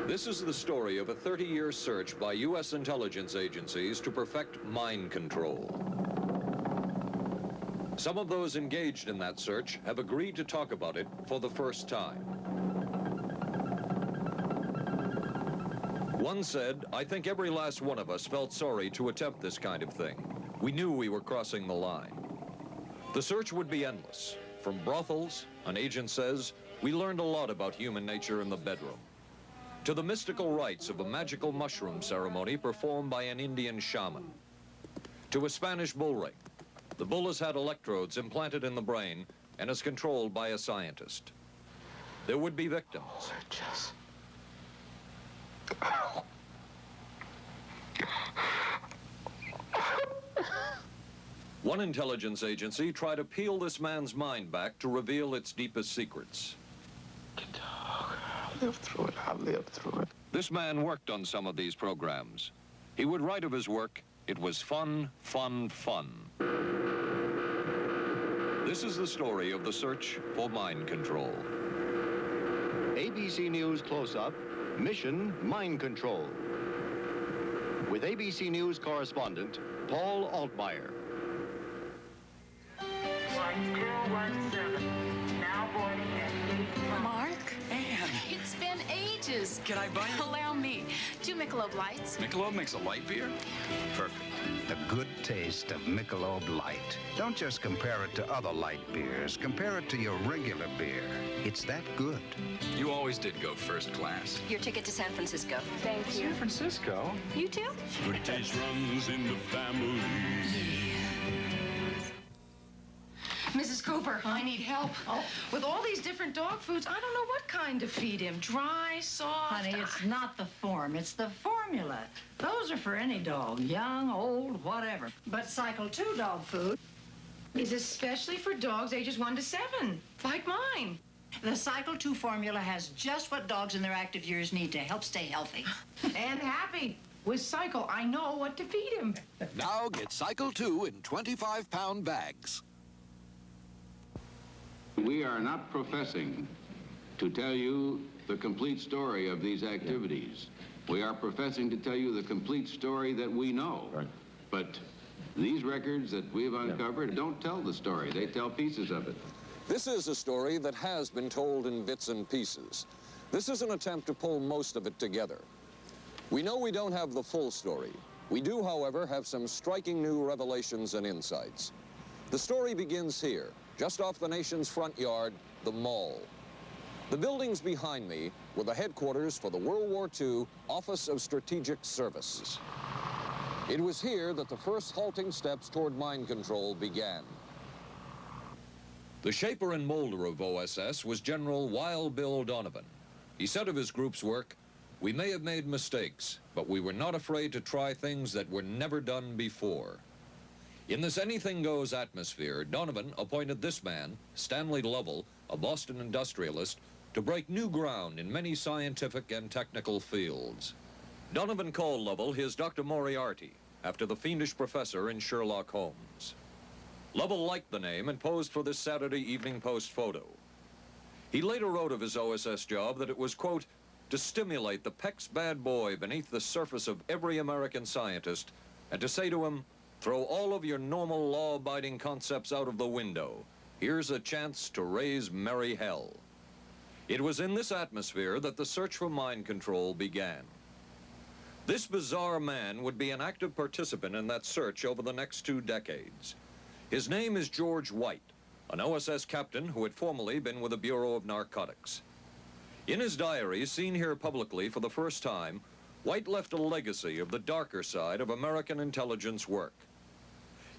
This is the story of a 30-year search by U.S. intelligence agencies to perfect mind control. Some of those engaged in that search have agreed to talk about it for the first time. One said, "I think every last one of us felt sorry to attempt this kind of thing. We knew we were crossing the line." The search would be endless. From brothels, an agent says, we learned a lot about human nature in the bedroom, to the mystical rites of a magical mushroom ceremony performed by an Indian shaman, to a Spanish bull ring. The bull has had electrodes implanted in the brain and is controlled by a scientist. There would be victims. One intelligence agency tried to peel this man's mind back to reveal its deepest secrets. I'll live through it. I'll live through it. This man worked on some of these programs. He would write of his work, "It was fun, fun, fun." This is the story of the search for mind control. ABC News Close-Up, Mission Mind Control. With ABC News correspondent Paul Altmaier. 1217, now boarding at 8. Mark? Anne. It's been ages. Can I buy you? Allow me. 2 Michelob Lights. Michelob makes a light beer? Perfect. The good taste of Michelob Light. Don't just compare it to other light beers. Compare it to your regular beer. It's that good. You always did go first class. Your ticket to San Francisco. Thank you. San Francisco? You too? Good taste runs in the family. Mrs. Cooper, I need help. With all these different dog foods, I don't know what kind to feed him. Dry, soft. Honey, it's not the form, it's the formula. Those are for any dog, young, old, whatever. But Cycle 2 dog food is especially for dogs ages 1 to 7, like mine. The Cycle 2 formula has just what dogs in their active years need to help stay healthy. And happy. With Cycle, I know what to feed him. Now get Cycle 2 in 25-pound bags. We are not professing to tell you the complete story of these activities. We are professing to tell you the complete story that we know. Right. But these records that we've uncovered don't tell the story. They tell pieces of it. This is a story that has been told in bits and pieces. This is an attempt to pull most of it together. We know we don't have the full story. We do, however, have some striking new revelations and insights. The story begins here, just off the nation's front yard, the Mall. The buildings behind me were the headquarters for the World War II Office of Strategic Services. It was here that the first halting steps toward mind control began. The shaper and molder of OSS was General Wild Bill Donovan. He said of his group's work, "We may have made mistakes, but we were not afraid to try things that were never done before." In this anything-goes atmosphere, Donovan appointed this man, Stanley Lovell, a Boston industrialist, to break new ground in many scientific and technical fields. Donovan called Lovell his Dr. Moriarty, after the fiendish professor in Sherlock Holmes. Lovell liked the name and posed for this Saturday Evening Post photo. He later wrote of his OSS job that it was, quote, to stimulate the Peck's bad boy beneath the surface of every American scientist and to say to him, throw all of your normal law-abiding concepts out of the window. Here's a chance to raise merry hell. It was in this atmosphere that the search for mind control began. This bizarre man would be an active participant in that search over the next 2 decades. His name is George White, an OSS captain who had formerly been with the Bureau of Narcotics. In his diary, seen here publicly for the first time, White left a legacy of the darker side of American intelligence work.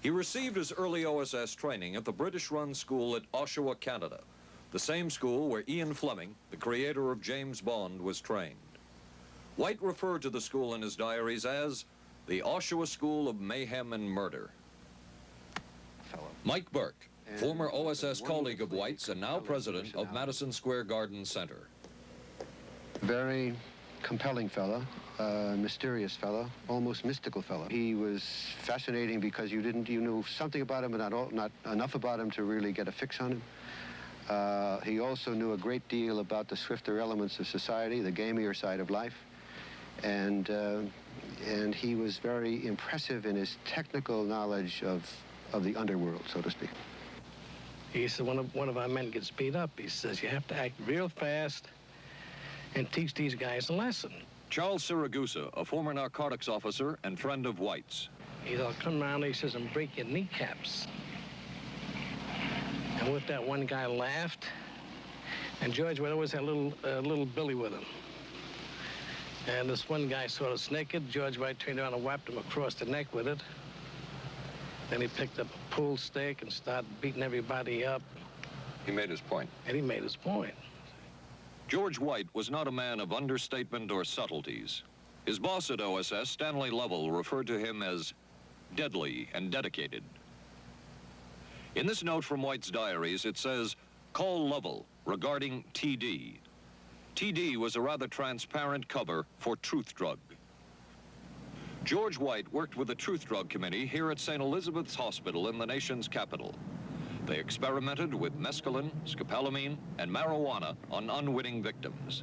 He received his early OSS training at the British-run school at Oshawa, Canada, the same school where Ian Fleming, the creator of James Bond, was trained. White referred to the school in his diaries as the Oshawa School of Mayhem and Murder. Mike Burke, former OSS colleague of White's and now president of Madison Square Garden Center. Very compelling fella, mysterious fella, almost mystical fella. He was fascinating because you knew something about him, but not enough about him to really get a fix on him. He also knew a great deal about the swifter elements of society, the gamier side of life, and he was very impressive in his technical knowledge of the underworld, so to speak. He said, one of our men gets beat up. He says, you have to act real fast and teach these guys a lesson. Charles Siragusa, a former narcotics officer and friend of White's. He'll come around, he says, and break your kneecaps. And with that, one guy laughed, and George would always have a little Billy with him. And this one guy sort of naked. George White turned around and whapped him across the neck with it. Then he picked up a pool stick and started beating everybody up. He made his point. And he made his point. George White was not a man of understatement or subtleties. His boss at OSS, Stanley Lovell, referred to him as deadly and dedicated. In this note from White's diaries, it says, call Lovell regarding TD. TD was a rather transparent cover for Truth Drug. George White worked with the Truth Drug Committee here at St. Elizabeth's Hospital in the nation's capital. They experimented with mescaline, scopolamine, and marijuana on unwitting victims.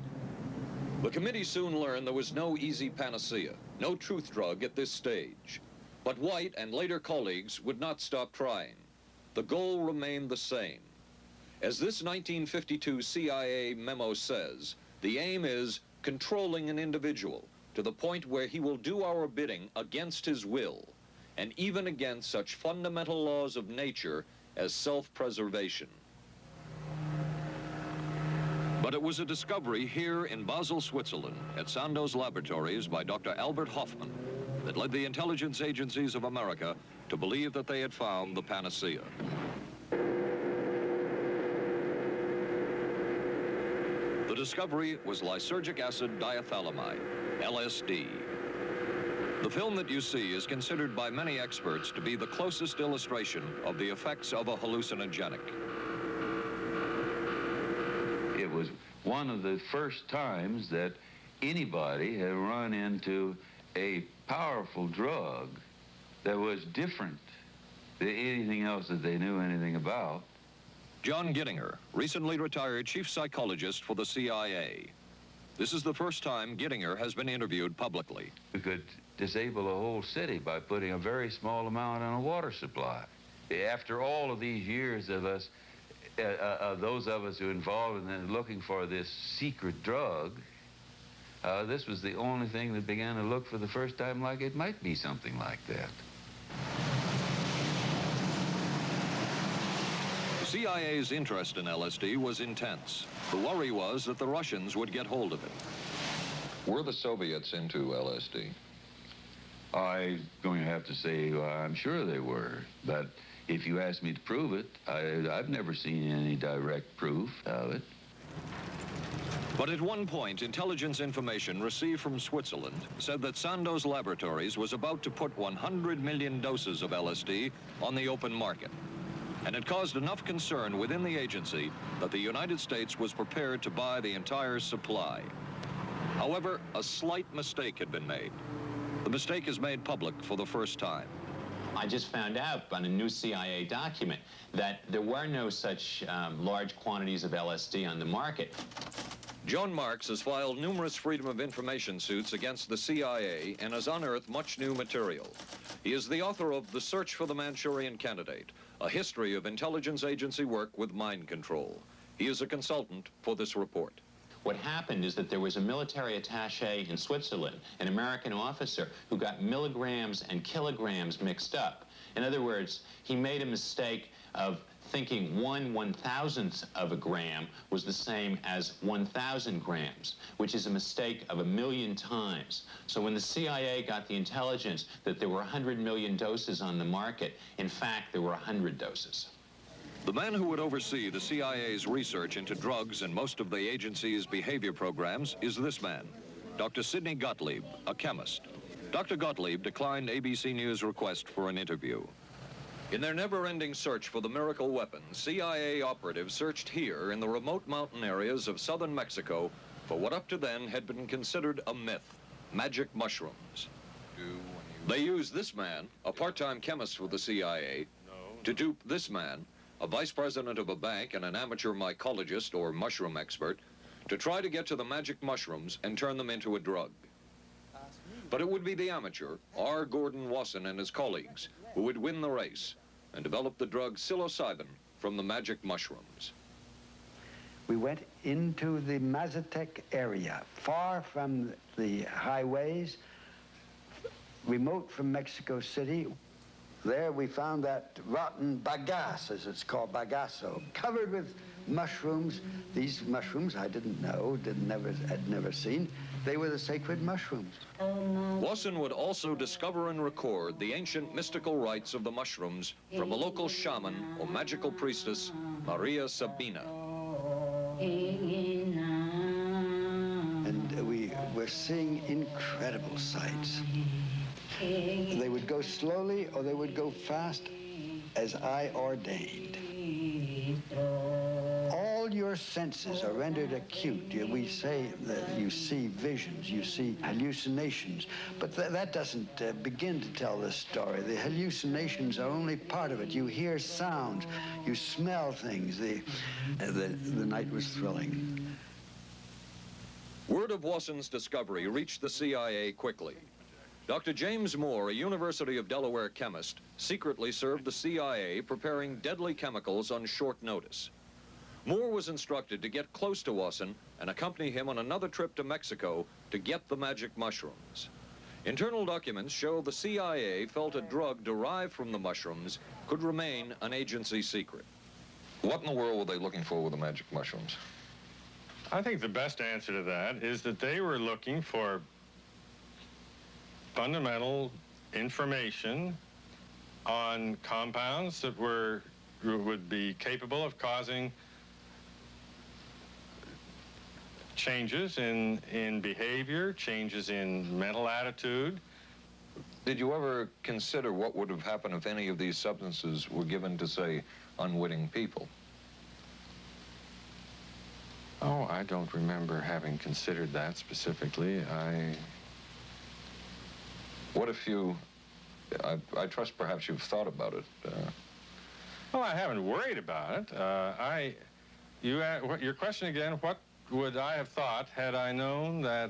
The committee soon learned there was no easy panacea, no truth drug at this stage. But White and later colleagues would not stop trying. The goal remained the same. As this 1952 CIA memo says, the aim is controlling an individual to the point where he will do our bidding against his will, and even against such fundamental laws of nature as self-preservation. But it was a discovery here in Basel, Switzerland, at Sandoz Laboratories by Dr. Albert Hoffman that led the intelligence agencies of America to believe that they had found the panacea. The discovery was lysergic acid diethylamide, LSD. The film that you see is considered by many experts to be the closest illustration of the effects of a hallucinogenic. It was one of the first times that anybody had run into a powerful drug that was different than anything else that they knew anything about. John Gittinger, recently retired chief psychologist for the CIA. This is the first time Gittinger has been interviewed publicly. We could disable a whole city by putting a very small amount on a water supply. After all of these years of us, those of us who were involved in looking for this secret drug, this was the only thing that began to look for the first time like it might be something like that. The CIA's interest in LSD was intense. The worry was that the Russians would get hold of it. Were the Soviets into LSD? I'm going to have to say I'm sure they were, but if you ask me to prove it, I've never seen any direct proof of it. But at one point, intelligence information received from Switzerland said that Sandoz Laboratories was about to put 100 million doses of LSD on the open market. And it caused enough concern within the agency that the United States was prepared to buy the entire supply. However, a slight mistake had been made. The mistake is made public for the first time. I just found out on a new CIA document that there were no such large quantities of LSD on the market. John Marks has filed numerous Freedom of Information suits against the CIA and has unearthed much new material. He is the author of The Search for the Manchurian Candidate, a history of intelligence agency work with mind control. He is a consultant for this report. What happened is that there was a military attaché in Switzerland, an American officer, who got milligrams and kilograms mixed up. In other words, he made a mistake of thinking 1/1000th of a gram was the same as 1,000 grams, which is a mistake of 1,000,000 times. So when the CIA got the intelligence that there were 100 million doses on the market, in fact, there were 100 doses. The man who would oversee the CIA's research into drugs and most of the agency's behavior programs is this man, Dr. Sidney Gottlieb, a chemist. Dr. Gottlieb declined ABC News' request for an interview. In their never-ending search for the miracle weapon, CIA operatives searched here in the remote mountain areas of southern Mexico for what up to then had been considered a myth, magic mushrooms. They used this man, a part-time chemist for the CIA, to dupe this man, a vice president of a bank, and an amateur mycologist or mushroom expert to try to get to the magic mushrooms and turn them into a drug. But it would be the amateur, R. Gordon Wasson and his colleagues, who would win the race and develop the drug psilocybin from the magic mushrooms. We went into the Mazatec area, far from the highways, remote from Mexico City. There we found that rotten bagasse, as it's called, bagasso, covered with mushrooms. These mushrooms I didn't know, had never seen. They were the sacred mushrooms. Wasson would also discover and record the ancient mystical rites of the mushrooms from a local shaman or magical priestess, Maria Sabina. And we were seeing incredible sights. They would go slowly or they would go fast as I ordained. All your senses are rendered acute. We say that you see visions, you see hallucinations, but that doesn't begin to tell the story. The hallucinations are only part of it. You hear sounds, you smell things. The night was thrilling. Word of Wasson's discovery reached the CIA quickly. Dr. James Moore, a University of Delaware chemist, secretly served the CIA preparing deadly chemicals on short notice. Moore was instructed to get close to Wasson and accompany him on another trip to Mexico to get the magic mushrooms. Internal documents show the CIA felt a drug derived from the mushrooms could remain an agency secret. What in the world were they looking for with the magic mushrooms? I think the best answer to that is that they were looking for fundamental information on compounds that would be capable of causing changes in behavior, changes in mental attitude. Did you ever consider what would have happened if any of these substances were given to, say, unwitting people? Oh, I don't remember having considered that specifically. What if you, I trust perhaps you've thought about it. Well, I haven't worried about it. Your question again, what would I have thought had I known that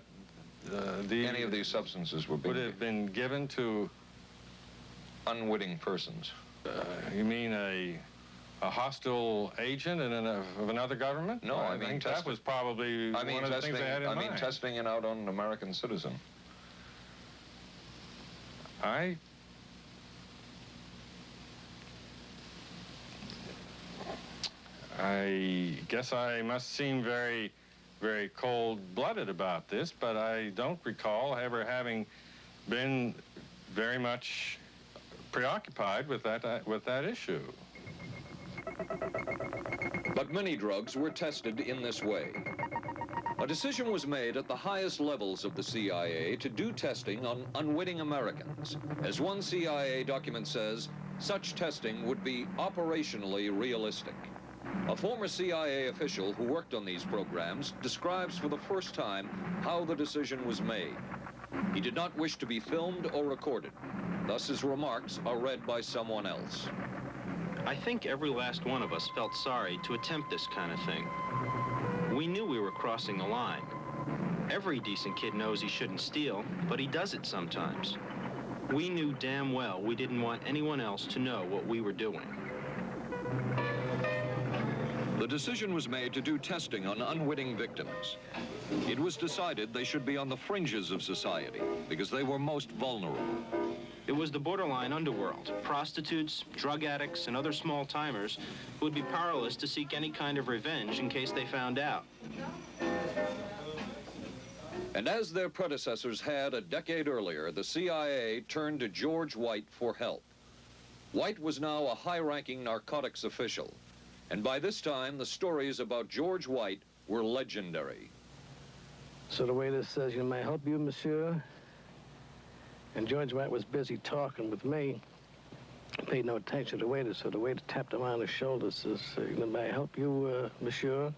any of these substances would have been given to unwitting persons? You mean a hostile agent of another government? No, I mean that was probably one of the things I had in mind. I mean testing it out on an American citizen. I guess I must seem very, very cold-blooded about this, but I don't recall ever having been very much preoccupied with that issue. But many drugs were tested in this way. A decision was made at the highest levels of the CIA to do testing on unwitting Americans. As one CIA document says, such testing would be operationally realistic. A former CIA official who worked on these programs describes for the first time how the decision was made. He did not wish to be filmed or recorded. Thus his remarks are read by someone else. I think every last one of us felt sorry to attempt this kind of thing. We knew we were crossing a line. Every decent kid knows he shouldn't steal, but he does it sometimes. We knew damn well we didn't want anyone else to know what we were doing. The decision was made to do testing on unwitting victims. It was decided they should be on the fringes of society because they were most vulnerable. It was the borderline underworld, prostitutes, drug addicts, and other small-timers who would be powerless to seek any kind of revenge in case they found out. And as their predecessors had a decade earlier, the CIA turned to George White for help. White was now a high-ranking narcotics official, and by this time, the stories about George White were legendary. So the waiter says, "You may help you, monsieur?" And George White was busy talking with me. I paid no attention to the waiter, so the waiter tapped him on the shoulder, says, "May I help you, monsieur?"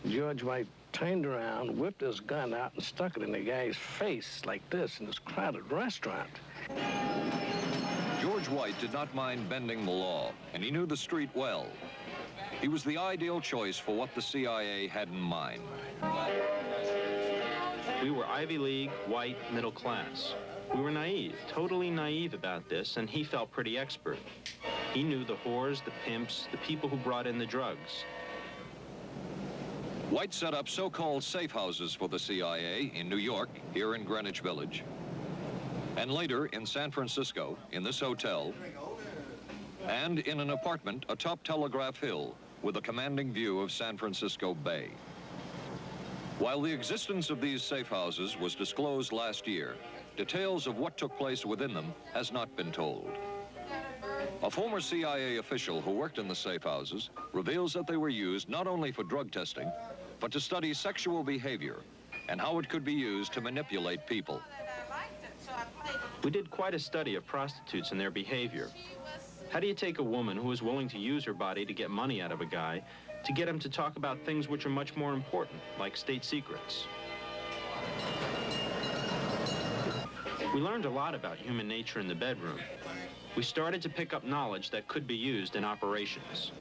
George White turned around, whipped his gun out, and stuck it in the guy's face like this in this crowded restaurant. George White did not mind bending the law, and he knew the street well. He was the ideal choice for what the CIA had in mind. We were Ivy League, white, middle class. We were naive, totally naive about this, and he felt pretty expert. He knew the whores, the pimps, the people who brought in the drugs. White set up so-called safe houses for the CIA in New York, here in Greenwich Village, and later in San Francisco, in this hotel, and in an apartment atop Telegraph Hill with a commanding view of San Francisco Bay. While the existence of these safe houses was disclosed last year, details of what took place within them has not been told. A former CIA official who worked in the safe houses reveals that they were used not only for drug testing, but to study sexual behavior and how it could be used to manipulate people. We did quite a study of prostitutes and their behavior. How do you take a woman who is willing to use her body to get money out of a guy to get him to talk about things which are much more important, like state secrets? We learned a lot about human nature in the bedroom. We started to pick up knowledge that could be used in operations.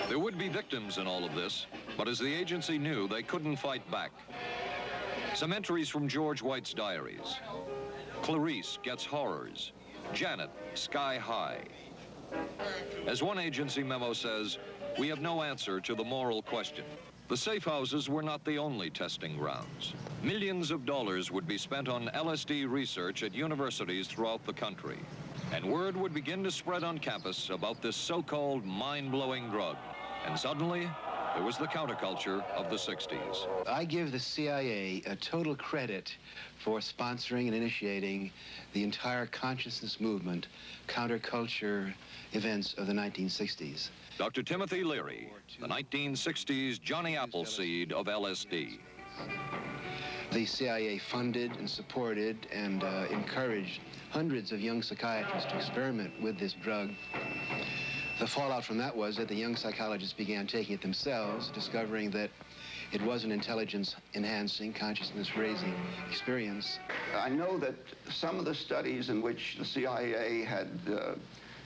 There would be victims in all of this, but as the agency knew, they couldn't fight back. Some entries from George White's diaries. Clarice gets horrors. Janet, sky high. As one agency memo says, we have no answer to the moral question. The safe houses were not the only testing grounds. Millions of dollars would be spent on LSD research at universities throughout the country. And word would begin to spread on campus about this so-called mind-blowing drug. And suddenly, there was the counterculture of the 60s. I give the CIA a total credit for sponsoring and initiating the entire consciousness movement, counterculture events of the 1960s. Dr. Timothy Leary, the 1960s Johnny Appleseed of LSD. The CIA funded and supported and encouraged hundreds of young psychiatrists to experiment with this drug. The fallout from that was that the young psychologists began taking it themselves, discovering that it was an intelligence-enhancing, consciousness-raising experience. I know that some of the studies in which the CIA had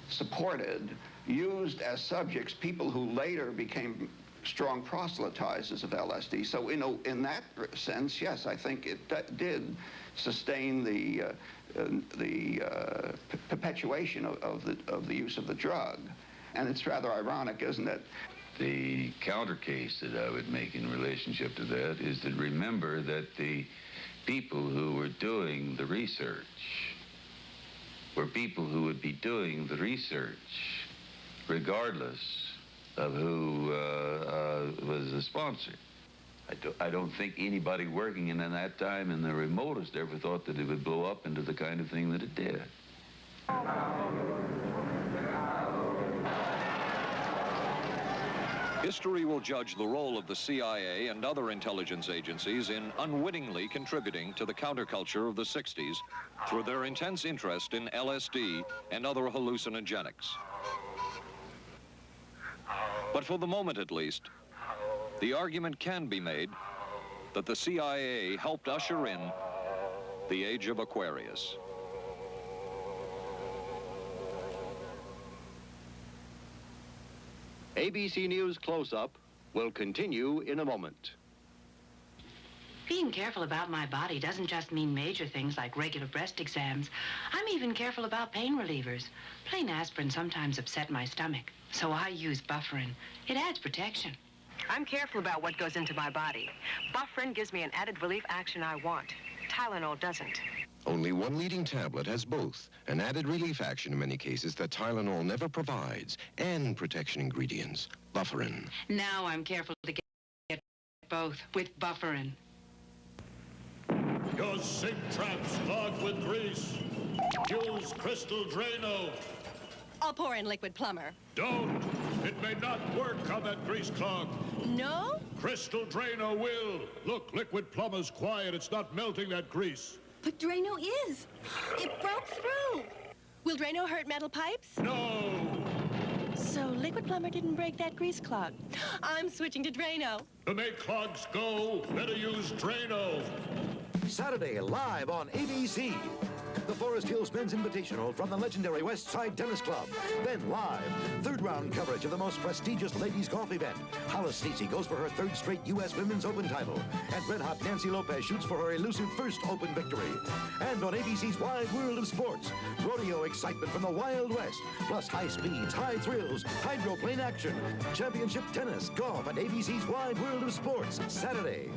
supported used as subjects people who later became strong proselytizers of LSD. So, you know, in that sense, yes, I think it did sustain the perpetuation of the use of the drug. And it's rather ironic, isn't it? The counter case that I would make in relationship to that is to remember that the people who were doing the research were people who would be doing the research regardless of who was the sponsor. I don't think anybody working in that time in the remotest ever thought that it would blow up into the kind of thing that it did. History will judge the role of the CIA and other intelligence agencies in unwittingly contributing to the counterculture of the 60s through their intense interest in LSD and other hallucinogenics. But for the moment, at least, the argument can be made that the CIA helped usher in the age of Aquarius. ABC News Close-Up will continue in a moment. Being careful about my body doesn't just mean major things like regular breast exams. I'm even careful about pain relievers. Plain aspirin sometimes upset my stomach, so I use Bufferin. It adds protection. I'm careful about what goes into my body. Bufferin gives me an added relief action I want. Tylenol doesn't. Only one leading tablet has both, an added relief action in many cases that Tylenol never provides, and protection ingredients, Bufferin. Now I'm careful to get both with Bufferin. Your sink trap's clogged with grease. Use Crystal Drano. I'll pour in liquid plumber. Don't. It may not work on that grease clog. No? Crystal Drano will. Look, liquid plumber's quiet. It's not melting that grease. But Drano is. It broke through. Will Drano hurt metal pipes? No. So liquid plumber didn't break that grease clog. I'm switching to Drano. To make clogs go, better use Drano. Saturday, live on ABC. The Forest Hills Men's Invitational from the legendary West Side Tennis Club. Then live, third round coverage of the most prestigious ladies golf event. Hollis Stacey goes for her third straight U.S. Women's Open title. And red-hot Nancy Lopez shoots for her elusive first Open victory. And on ABC's Wide World of Sports, rodeo excitement from the Wild West, plus high speeds, high thrills, hydroplane action, championship tennis, golf, and ABC's Wide World of Sports, Saturday.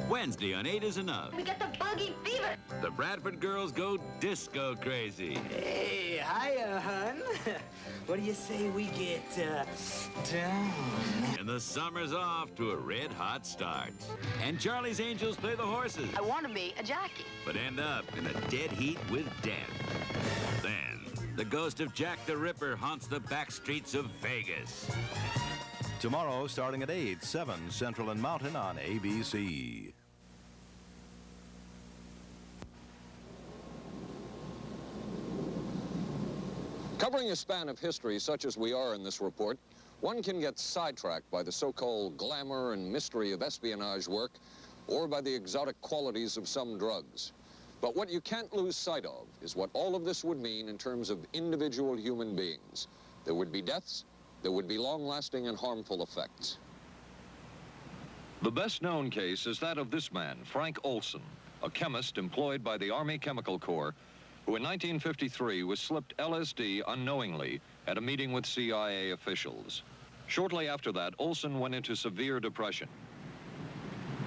Wednesday on 8 is Enough. We got the buggy fever. The Bradford girls go disco crazy. Hey, hiya, hun. What do you say we get, down? And the summer's off to a red-hot start. And Charlie's Angels play the horses. I want to be a jockey. But end up in a dead heat with death. Then, the ghost of Jack the Ripper haunts the back streets of Vegas. Tomorrow, starting at 8, 7 Central and Mountain on ABC. Covering a span of history such as we are in this report, one can get sidetracked by the so-called glamour and mystery of espionage work or by the exotic qualities of some drugs. But what you can't lose sight of is what all of this would mean in terms of individual human beings. There would be deaths, there would be long-lasting and harmful effects. The best-known case is that of this man, Frank Olson, a chemist employed by the Army Chemical Corps, who in 1953 was slipped LSD unknowingly at a meeting with CIA officials. Shortly after that, Olson went into severe depression.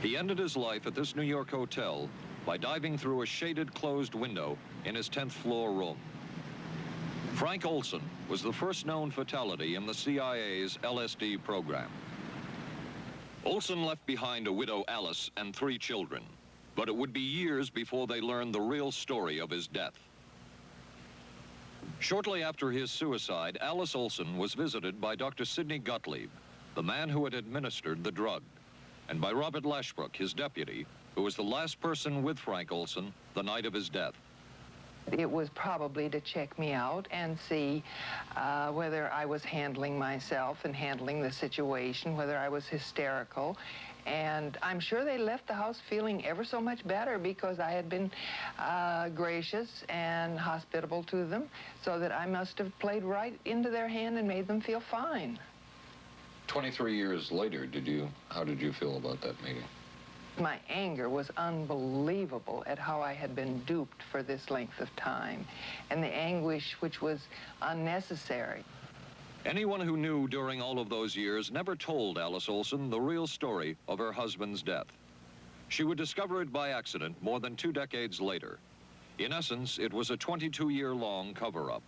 He ended his life at this New York hotel by diving through a shaded closed window in his 10th floor room. Frank Olson was the first known fatality in the CIA's LSD program. Olson left behind a widow, Alice, and 3 children, but it would be years before they learned the real story of his death. Shortly after his suicide, Alice Olson was visited by Dr. Sidney Gottlieb, the man who had administered the drug, and by Robert Lashbrook, his deputy, who was the last person with Frank Olson the night of his death. It was probably to check me out and see whether I was handling myself and handling the situation, whether I was hysterical. And I'm sure they left the house feeling ever so much better because I had been gracious and hospitable to them, so that I must have played right into their hand and made them feel fine. 23 years later, how did you feel about that meeting? My anger was unbelievable at how I had been duped for this length of time, and the anguish which was unnecessary. Anyone who knew during all of those years never told Alice Olson the real story of her husband's death. She would discover it by accident more than 2 decades later. In essence, it was a 22-year-long cover-up.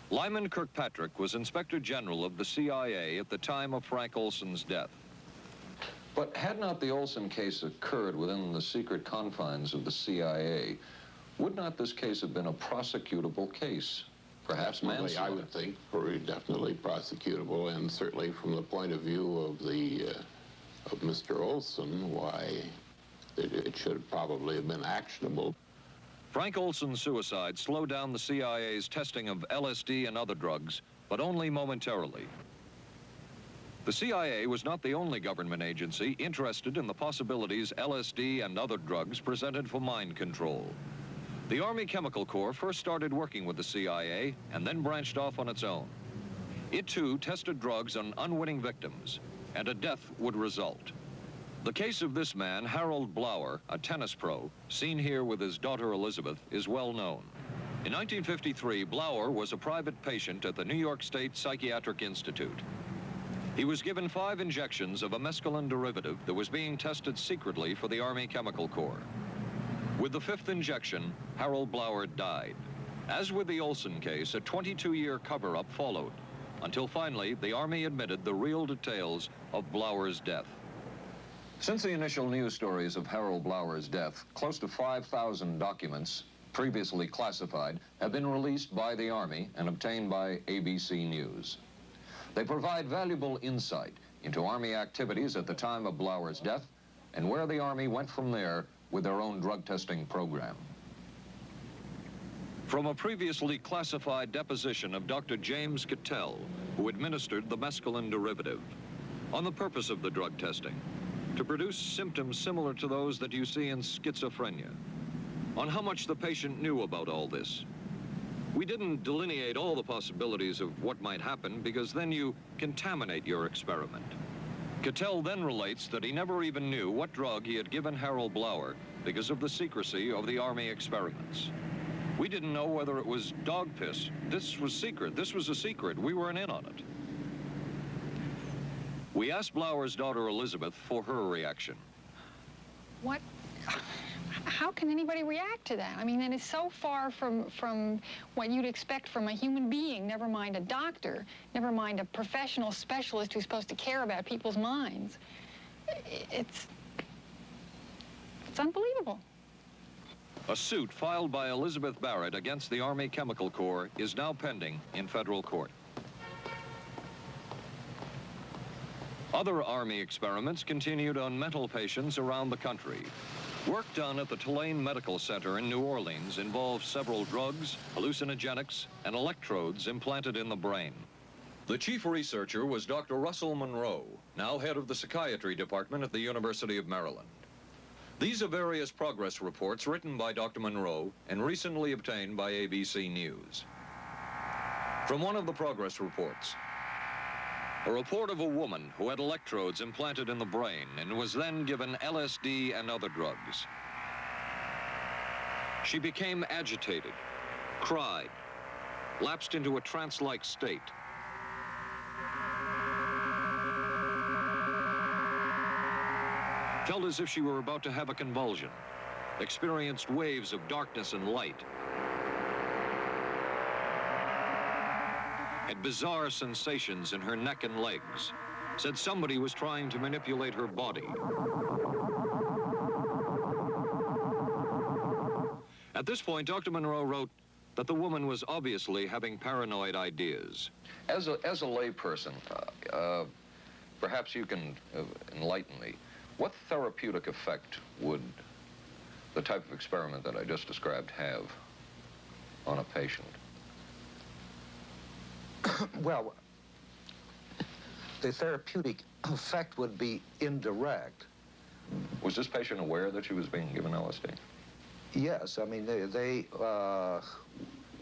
Lyman Kirkpatrick was Inspector General of the CIA at the time of Frank Olson's death. But had not the Olson case occurred within the secret confines of the CIA, would not this case have been a prosecutable case? Perhaps manslaughter? I would think very definitely prosecutable, and certainly from the point of view of of Mr. Olson, why it should probably have been actionable. Frank Olson's suicide slowed down the CIA's testing of LSD and other drugs, but only momentarily. The CIA was not the only government agency interested in the possibilities LSD and other drugs presented for mind control. The Army Chemical Corps first started working with the CIA and then branched off on its own. It too tested drugs on unwitting victims, and a death would result. The case of this man, Harold Blower, a tennis pro, seen here with his daughter Elizabeth, is well known. In 1953, Blower was a private patient at the New York State Psychiatric Institute. He was given 5 injections of a mescaline derivative that was being tested secretly for the Army Chemical Corps. With the 5th injection, Harold Blower died. As with the Olson case, a 22-year cover-up followed, until finally the Army admitted the real details of Blower's death. Since the initial news stories of Harold Blower's death, close to 5,000 documents, previously classified, have been released by the Army and obtained by ABC News. They provide valuable insight into Army activities at the time of Blower's death and where the Army went from there with their own drug testing program. From a previously classified deposition of Dr. James Cattell, who administered the mescaline derivative, on the purpose of the drug testing, to produce symptoms similar to those that you see in schizophrenia, on how much the patient knew about all this. We didn't delineate all the possibilities of what might happen because then you contaminate your experiment. Cattell then relates that he never even knew what drug he had given Harold Blauer because of the secrecy of the Army experiments. We didn't know whether it was dog piss. This was secret. This was a secret. We weren't in on it. We asked Blauer's daughter Elizabeth for her reaction. What? How can anybody react to that? I mean, that is so far from what you'd expect from a human being, never mind a doctor, never mind a professional specialist who's supposed to care about people's minds. It's unbelievable. A suit filed by Elizabeth Barrett against the Army Chemical Corps is now pending in federal court. Other Army experiments continued on mental patients around the country. Work done at the Tulane Medical Center in New Orleans involved several drugs, hallucinogenics, and electrodes implanted in the brain. The chief researcher was Dr. Russell Monroe, now head of the psychiatry department at the University of Maryland. These are various progress reports written by Dr. Monroe and recently obtained by ABC News. From one of the progress reports, a report of a woman who had electrodes implanted in the brain and was then given LSD and other drugs. She became agitated, cried, lapsed into a trance-like state. Felt as if she were about to have a convulsion, experienced waves of darkness and light, had bizarre sensations in her neck and legs, said somebody was trying to manipulate her body. At this point, Dr. Monroe wrote that the woman was obviously having paranoid ideas. As a layperson, perhaps you can enlighten me. What therapeutic effect would the type of experiment that I just described have on a patient? Well, the therapeutic effect would be indirect. Was this patient aware that she was being given LSD? Yes, I mean, they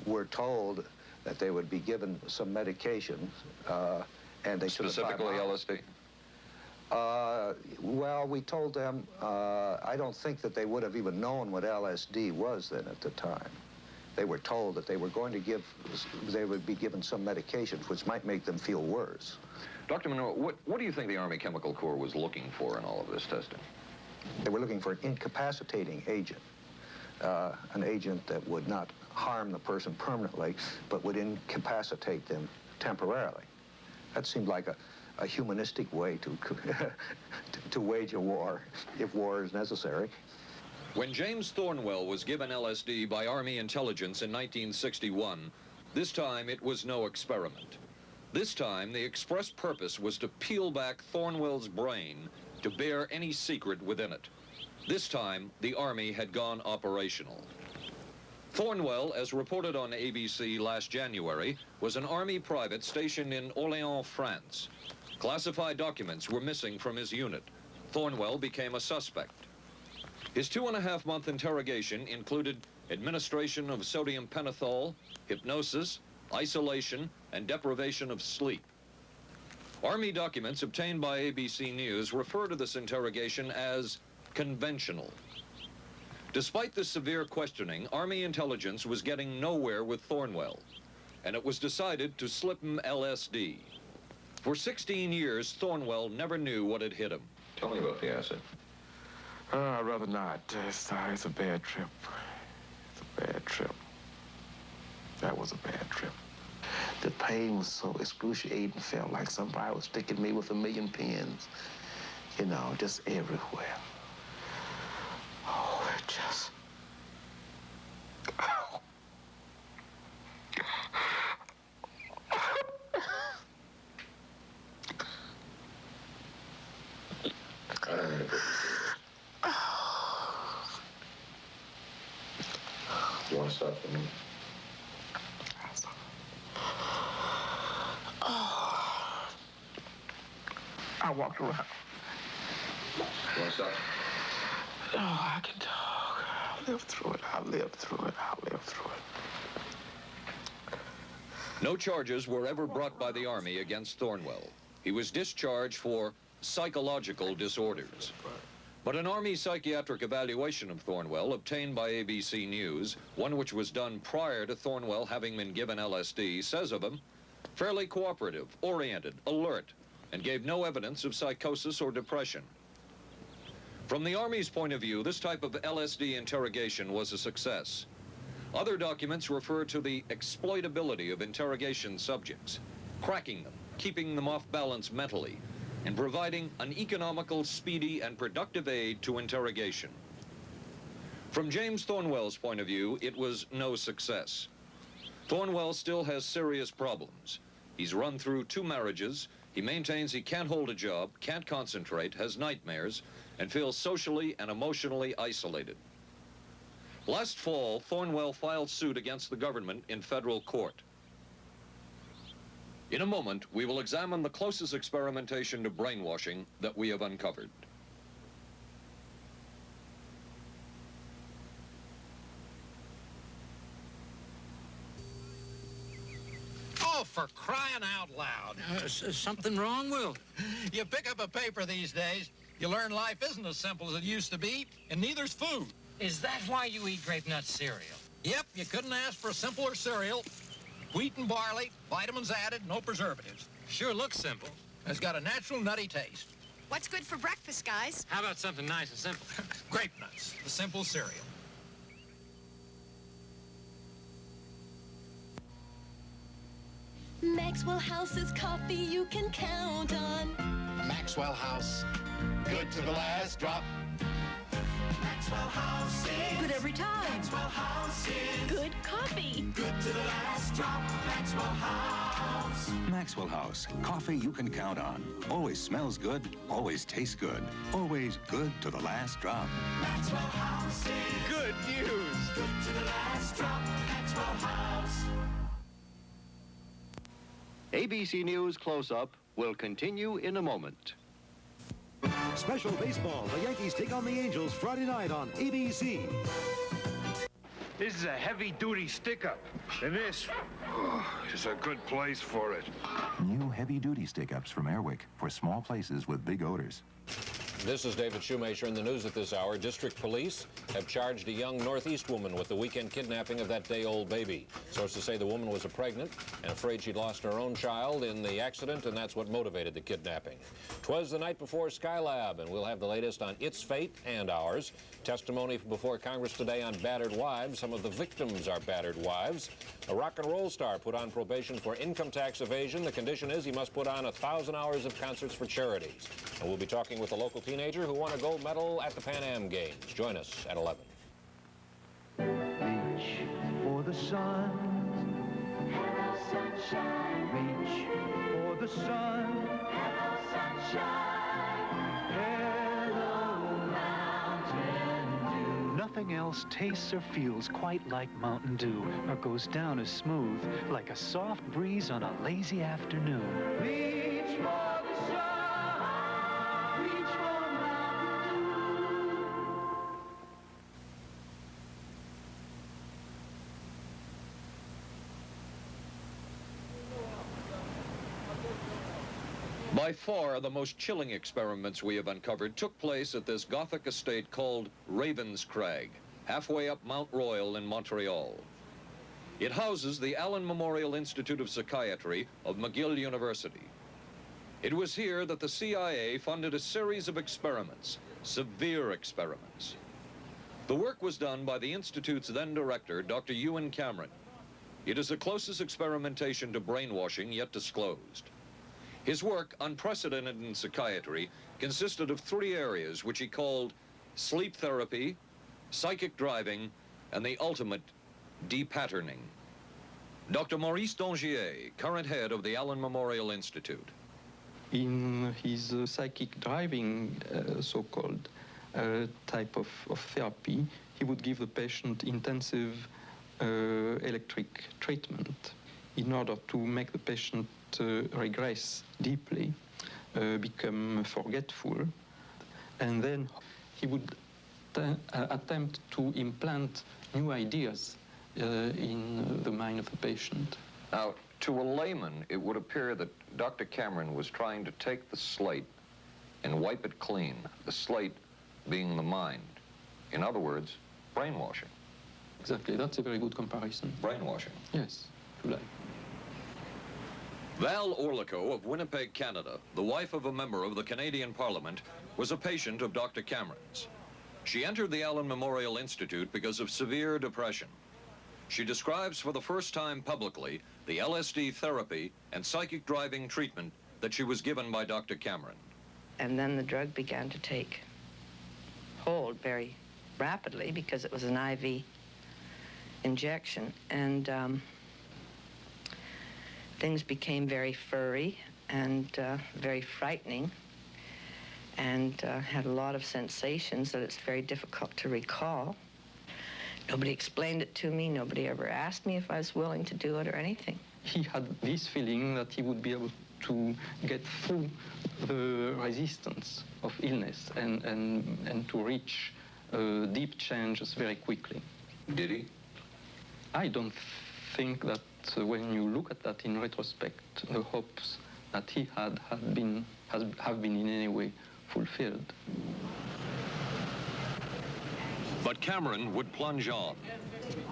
were told that they would be given some medication, and they specifically LSD? Well, we told them, I don't think that they would have even known what LSD was then at the time. They were told that they were going to they would be given some medications which might make them feel worse. Dr. Monroe, what do you think the Army Chemical Corps was looking for in all of this testing? They were looking for an incapacitating agent, an agent that would not harm the person permanently, but would incapacitate them temporarily. That seemed like a humanistic way to wage a war, if war is necessary. When James Thornwell was given LSD by Army intelligence in 1961, this time it was no experiment. This time, the express purpose was to peel back Thornwell's brain to bear any secret within it. This time, the Army had gone operational. Thornwell, as reported on ABC last January, was an Army private stationed in Orléans, France. Classified documents were missing from his unit. Thornwell became a suspect. His 2.5-month interrogation included administration of sodium pentothal, hypnosis, isolation, and deprivation of sleep. Army documents obtained by ABC News refer to this interrogation as conventional. Despite the severe questioning, Army intelligence was getting nowhere with Thornwell, and it was decided to slip him LSD. For 16 years, Thornwell never knew what had hit him. Tell me about the acid. I'd rather not. It's a bad trip. It's a bad trip. That was a bad trip. The pain was so excruciating, felt like somebody was sticking me with 1,000,000 pins, you know, just everywhere. Oh, it just... Oh. You want to stop for a minute? I walked around. What's up? Oh, I can talk. I'll live through it. I'll live through it. I'll live through it. No charges were ever brought by the Army against Thornwell. He was discharged for psychological disorders. But an Army psychiatric evaluation of Thornwell obtained by ABC News, one which was done prior to Thornwell having been given LSD, says of him, fairly cooperative, oriented, alert, and gave no evidence of psychosis or depression. From the Army's point of view, this type of LSD interrogation was a success. Other documents refer to the exploitability of interrogation subjects, cracking them, keeping them off balance mentally, and providing an economical, speedy, and productive aid to interrogation. From James Thornwell's point of view, it was no success. Thornwell still has serious problems. He's run through 2 marriages. He maintains he can't hold a job, can't concentrate, has nightmares, and feels socially and emotionally isolated. Last fall, Thornwell filed suit against the government in federal court. In a moment, we will examine the closest experimentation to brainwashing that we have uncovered. Oh, for crying out loud. Something wrong, Will? You pick up a paper these days, you learn life isn't as simple as it used to be, and neither's food. Is that why you eat grape nut cereal? Yep, you couldn't ask for a simpler cereal. Wheat and barley, vitamins added, no preservatives. Sure looks simple. It's got a natural nutty taste. What's good for breakfast, guys? How about something nice and simple? Grape nuts, the simple cereal. Maxwell House's coffee you can count on. Maxwell House. Good to the last drop. Maxwell House is good every time. Maxwell House is good coffee. Good to the last drop. Maxwell House. Maxwell House, coffee you can count on. Always smells good, always tastes good, always good to the last drop. Maxwell House is good news. Good to the last drop. Maxwell House. ABC News Close-Up will continue in a moment. Special baseball. The Yankees take on the Angels Friday night on ABC. This is a heavy-duty stick-up, and this is a good place for it. New heavy-duty stick-ups from Airwick for small places with big odors. This is David Shoemaker in the news at this hour. District police have charged a young Northeast woman with the weekend kidnapping of that day-old baby. Sources say the woman was pregnant and afraid she'd lost her own child in the accident, and that's what motivated the kidnapping. 'Twas the night before Skylab, and we'll have the latest on its fate and ours. Testimony before Congress today on battered wives. Some of the victims are battered wives. A rock and roll star put on probation for income tax evasion. The condition is he must put on 1,000 hours of concerts for charities. And we'll be talking with a local teenager who won a gold medal at the Pan Am Games. Join us at 11. Reach for the sun. Hello, sunshine. Reach for the sun. Hello, sunshine. Hello, Mountain Dew. Nothing else tastes or feels quite like Mountain Dew, or goes down as smooth like a soft breeze on a lazy afternoon. Reach for the sun. Reach for Mountain Dew. By far, the most chilling experiments we have uncovered took place at this Gothic estate called Ravenscrag, halfway up Mount Royal in Montreal. It houses the Allen Memorial Institute of Psychiatry of McGill University. It was here that the CIA funded a series of experiments, severe experiments. The work was done by the Institute's then director, Dr. Ewan Cameron. It is the closest experimentation to brainwashing yet disclosed. His work, unprecedented in psychiatry, consisted of 3 areas which he called sleep therapy, psychic driving, and the ultimate depatterning. Dr. Maurice Dongier, current head of the Allen Memorial Institute. In his psychic driving, so-called type of therapy, he would give the patient intensive electric treatment in order to make the patient regress deeply. become forgetful, and then he would attempt to implant new ideas in the mind of the patient. Now, to a layman, it would appear that Dr. Cameron was trying to take the slate and wipe it clean, the slate being the mind. In other words, brainwashing. Exactly, that's a very good comparison. Brainwashing. Yes, if you like. Val Orlico of Winnipeg, Canada, the wife of a member of the Canadian Parliament, was a patient of Dr. Cameron's. She entered the Allen Memorial Institute because of severe depression. She describes for the first time publicly the LSD therapy and psychic driving treatment that she was given by Dr. Cameron. And then the drug began to take hold very rapidly because it was an IV injection. And things became very furry and very frightening, and had a lot of sensations that it's very difficult to recall. Nobody explained it to me. Nobody ever asked me if I was willing to do it or anything. He had this feeling that he would be able to get through the resistance of illness and to reach deep changes very quickly. Did he? I don't think that when you look at that in retrospect, the hopes that he had have been in any way fulfilled. But Cameron would plunge on.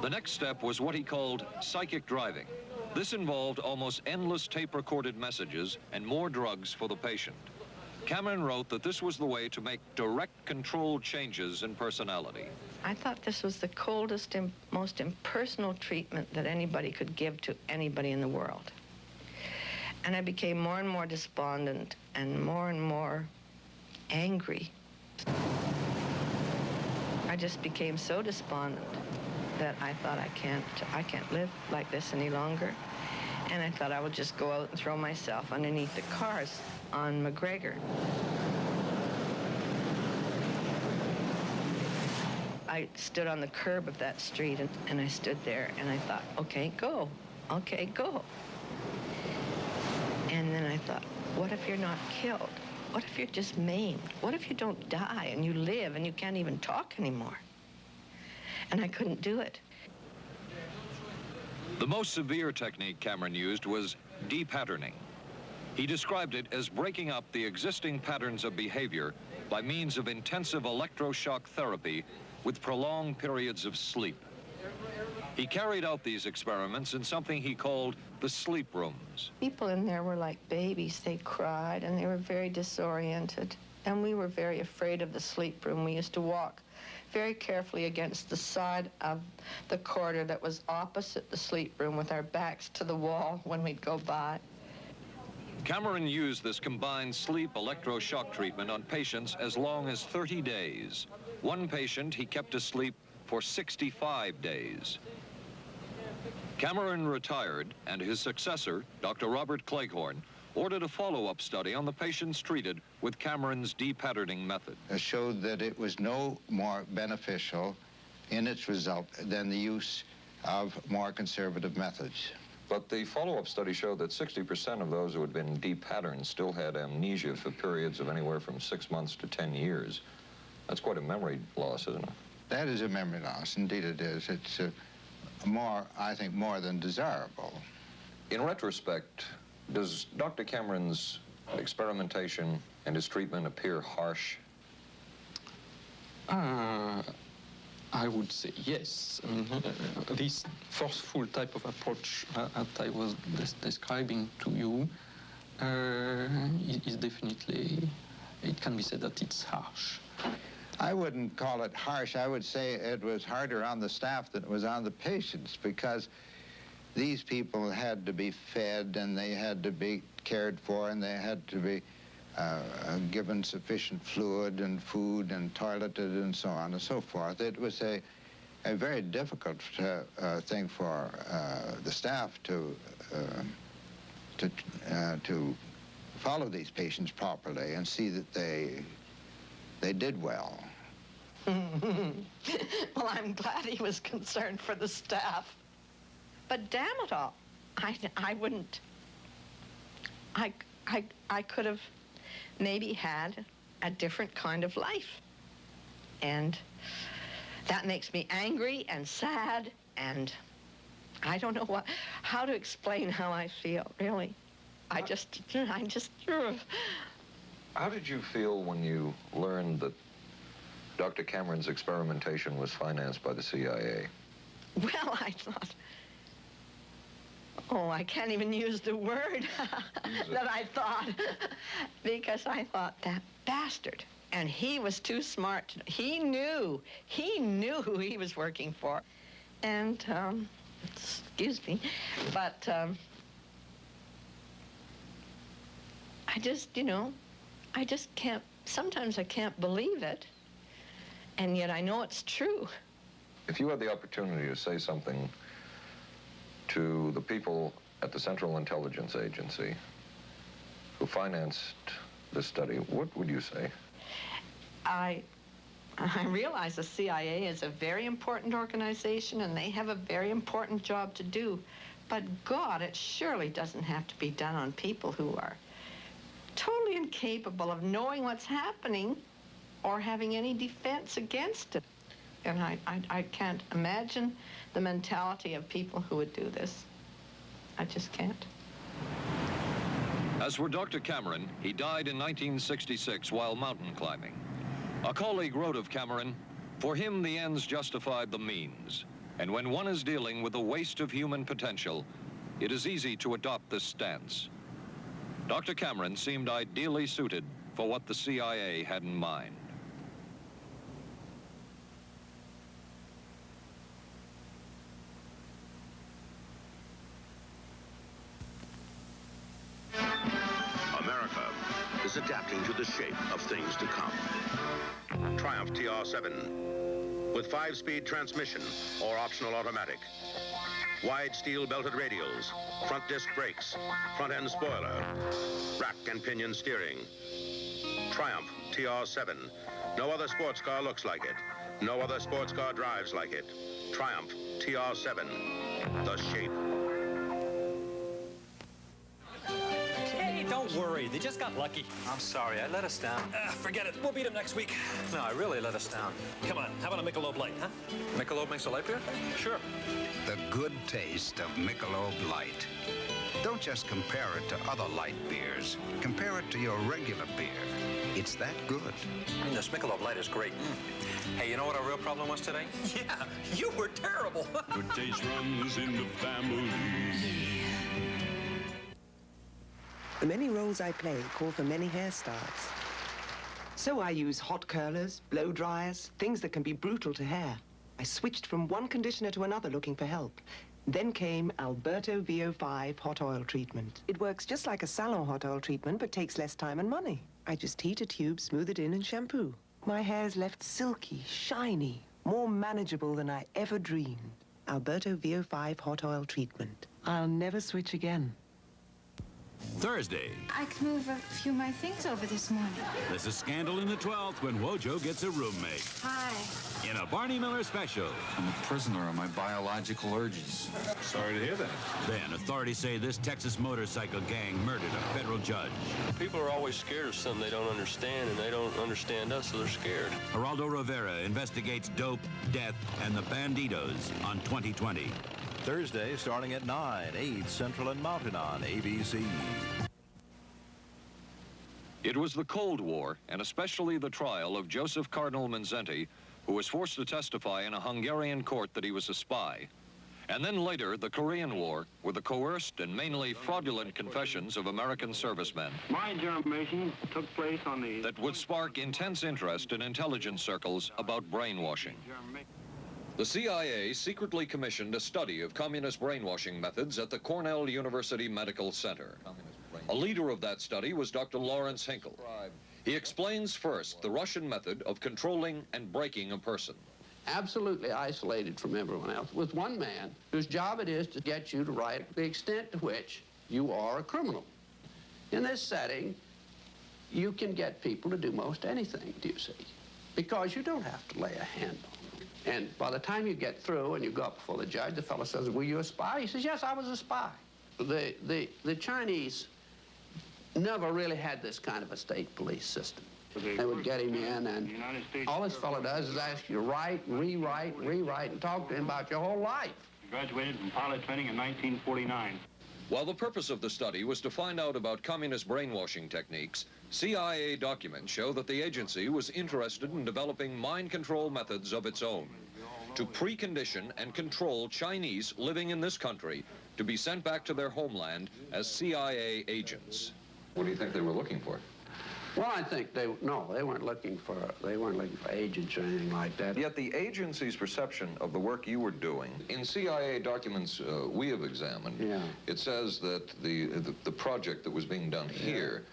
The next step was what he called psychic driving. This involved almost endless tape-recorded messages and more drugs for the patient. Cameron wrote that this was the way to make direct controlled changes in personality. I thought this was the coldest and most impersonal treatment that anybody could give to anybody in the world. And I became more and more despondent and more angry. I just became so despondent that I thought I can't live like this any longer. And I thought I would just go out and throw myself underneath the cars on McGregor. I stood on the curb of that street and I stood there and I thought, okay, go. Okay, go. And then I thought, what if you're not killed? What if you're just maimed? What if you don't die and you live and you can't even talk anymore? And I couldn't do it. The most severe technique Cameron used was de-patterning. He described it as breaking up the existing patterns of behavior by means of intensive electroshock therapy with prolonged periods of sleep. He carried out these experiments in something he called the sleep rooms. People in there were like babies. They cried and they were very disoriented. And we were very afraid of the sleep room. We used to walk very carefully against the side of the corridor that was opposite the sleep room with our backs to the wall when we'd go by. Cameron used this combined sleep electroshock treatment on patients as long as 30 days. One patient he kept asleep for 65 days. Cameron retired, and his successor, Dr. Robert Cleghorn, ordered a follow-up study on the patients treated with Cameron's de-patterning method. It showed that it was no more beneficial in its result than the use of more conservative methods. But the follow-up study showed that 60% of those who had been de-patterned still had amnesia for periods of anywhere from 6 months to 10 years. That's quite a memory loss, isn't it? That is a memory loss. Indeed it is. It's I think, more than desirable. In retrospect, does Dr. Cameron's experimentation and his treatment appear harsh? I would say yes. I mean, this forceful type of approach that I was describing to you is definitely, it can be said that it's harsh. I wouldn't call it harsh. I would say it was harder on the staff than it was on the patients, because these people had to be fed and they had to be cared for and they had to be given sufficient fluid and food and toileted and so on and so forth. It was a very difficult thing for the staff to follow these patients properly and see that they did well. Well, I'm glad he was concerned for the staff. But damn it all, I wouldn't. I could have maybe had a different kind of life. And that makes me angry and sad, and I don't know how to explain how I feel, really. I just. How did you feel when you learned that Dr. Cameron's experimentation was financed by the CIA? Well, I thought, oh, I can't even use the word that I thought, because I thought, that bastard. And he was too smart. He knew who he was working for. And, excuse me, but I just, I just can't, sometimes I can't believe it, and yet I know it's true. If you had the opportunity to say something to the people at the Central Intelligence Agency who financed this study, what would you say? I realize the CIA is a very important organization, and they have a very important job to do. But God, it surely doesn't have to be done on people who are totally incapable of knowing what's happening or having any defense against it. And I can't imagine the mentality of people who would do this. I just can't. As for Dr. Cameron, he died in 1966 while mountain climbing. A colleague wrote of Cameron, "For him, the ends justified the means. And when one is dealing with the waste of human potential, it is easy to adopt this stance." Dr. Cameron seemed ideally suited for what the CIA had in mind. America is adapting to the shape of things to come. Triumph TR7 with 5-speed transmission or optional automatic. Wide steel belted radials, front disc brakes, front end spoiler, rack and pinion steering. Triumph TR7. No other sports car looks like it. No other sports car drives like it. Triumph TR7. The shape. Hey, don't worry. They just got lucky. I'm sorry. I let us down. Forget it. We'll beat them next week. No, I really let us down. Come on. How about a Michelob Light, huh? Michelob makes a light beer? Sure. The good taste of Michelob Light. Don't just compare it to other light beers. Compare it to your regular beer. It's that good. This Michelob Light is great. Hey, you know what our real problem was today? Yeah, you were terrible. Good taste runs in the family. The many roles I play call for many hairstyles. So I use hot curlers, blow dryers, things that can be brutal to hair. I switched from one conditioner to another looking for help. Then came Alberto VO5 hot oil treatment. It works just like a salon hot oil treatment, but takes less time and money. I just heat a tube, smooth it in, and shampoo. My hair's left silky, shiny, more manageable than I ever dreamed. Alberto VO5 hot oil treatment. I'll never switch again. Thursday. I could move a few of my things over this morning. There's a scandal in the 12th when Wojo gets a roommate. Hi. In a Barney Miller special. I'm a prisoner of my biological urges. Sorry to hear that. Then authorities say this Texas motorcycle gang murdered a federal judge. People are always scared of something they don't understand, and they don't understand us, so they're scared. Geraldo Rivera investigates dope, death, and the banditos on 2020. Thursday, starting at 9, 8 Central and Mountain on ABC. It was the Cold War, and especially the trial of Joseph Cardinal Mindszenty, who was forced to testify in a Hungarian court that he was a spy. And then later, the Korean War, with the coerced and mainly fraudulent confessions of American servicemen. My information took place on the... that would spark intense interest in intelligence circles about brainwashing. The CIA secretly commissioned a study of communist brainwashing methods at the Cornell University Medical Center. A leader of that study was Dr. Lawrence Hinkle. He explains first the Russian method of controlling and breaking a person. Absolutely isolated from everyone else, with one man whose job it is to get you to write the extent to which you are a criminal. In this setting, you can get people to do most anything, do you see? Because you don't have to lay a hand on them. And by the time you get through and you go up before the judge, the fellow says, "Were you a spy?" He says, "Yes, I was a spy." The Chinese never really had this kind of a state police system. They would get him in, and all this fellow does is ask you to write, rewrite, and talk to him about your whole life. He graduated from pilot training in 1949. While the purpose of the study was to find out about communist brainwashing techniques, CIA documents show that the agency was interested in developing mind control methods of its own to precondition and control Chinese living in this country to be sent back to their homeland as CIA agents. What do you think they were looking for? Well, I think they weren't looking for agents or anything like that. Yet the agency's perception of the work you were doing, in CIA documents we have examined, it says that the project that was being done here,